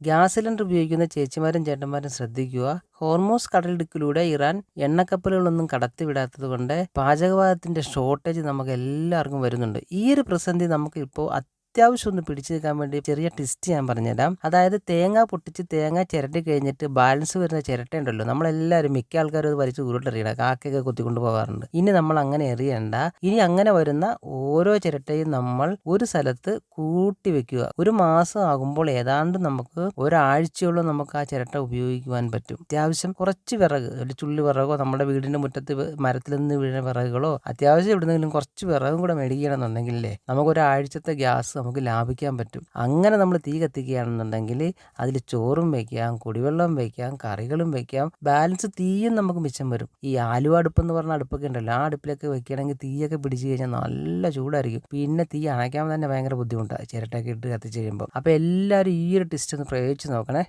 Gas cylinder ഉപയോഗിക്കുന്ന ചേച്ചിമാരും ചേട്ടന്മാരും ശ്രദ്ധിക്കുക. Hormuz കടലിടുക്കിലൂടെ Iran എണ്ണക്കപ്പലുകളൊന്നും കടത്തിവിടാത്തത് കൊണ്ട് പാചകവാതത്തിന്റെ ഷോർട്ടേജ് നമുക്ക് എല്ലാവർക്കും വരുന്നുണ്ട്. ഈ ഒരു പ്രതിസന്ധി നമുക്ക് ഇപ്പോൾ അത്യാവശ്യം ഒന്ന് പിടിച്ചു നിൽക്കാൻ വേണ്ടി ചെറിയ ടിസ്റ്റ് ഞാൻ പറഞ്ഞുതരാം. അതായത് തേങ്ങ പൊട്ടിച്ച് തേങ്ങ ചിരട്ടി കഴിഞ്ഞിട്ട് ബാലൻസ് വരുന്ന ചിരട്ടയുണ്ടല്ലോ, നമ്മളെല്ലാവരും മിക്ക ആൾക്കാരും അത് വലിച്ച് ഉരുട്ടെറിയണം, കാക്കയൊക്കെ കുത്തിക്കൊണ്ട് പോകാറുണ്ട്. ഇനി നമ്മൾ അങ്ങനെ എറിയണ്ട. ഇനി അങ്ങനെ വരുന്ന ഓരോ ചിരട്ടയും നമ്മൾ ഒരു സ്ഥലത്ത് കൂട്ടി വെക്കുക. ഒരു മാസം ആകുമ്പോൾ ഏതാണ്ട് നമുക്ക് ഒരാഴ്ചയോളം നമുക്ക് ആ ചിരട്ട ഉപയോഗിക്കുവാൻ പറ്റും. അത്യാവശ്യം കുറച്ച് വിറക്, ഒരു ചുള്ളി വിറകോ നമ്മുടെ വീടിന്റെ മുറ്റത്ത് മരത്തിൽ നിന്ന് വീഴുന്ന വിറകുകളോ, അത്യാവശ്യം എവിടുന്നെങ്കിലും കുറച്ച് വിറകും കൂടെ മേടിക്കുകയാണെന്നുണ്ടെങ്കിലേ നമുക്ക് ഒരാഴ്ചത്തെ ഗ്യാസ് നമുക്ക് ലാഭിക്കാൻ പറ്റും. അങ്ങനെ നമ്മൾ തീ കത്തിക്കുകയാണെന്നുണ്ടെങ്കിൽ അതിൽ ചോറും വയ്ക്കാം, കുടിവെള്ളം വയ്ക്കാം, കറികളും വയ്ക്കാം, ബാലൻസ് തീയും നമുക്ക് മിച്ചം വരും. ഈ ആലുവ അടുപ്പെന്ന് പറഞ്ഞ അടുപ്പൊക്കെ ഉണ്ടല്ലോ, ആ അടുപ്പിലൊക്കെ വെക്കുകയാണെങ്കിൽ തീയൊക്കെ പിടിച്ചു കഴിഞ്ഞാൽ നല്ല ചൂടായിരിക്കും. പിന്നെ തീ അണയ്ക്കാൻ തന്നെ ഭയങ്കര ബുദ്ധിമുട്ടാണ് ചിരട്ടയൊക്കെ ഇട്ട് കത്തിച്ച് കഴിയുമ്പോൾ. അപ്പോൾ എല്ലാവരും ഈ ഒരു ടിസ്റ്റ് ഒന്ന് പ്രയോഗിച്ച് നോക്കണേ.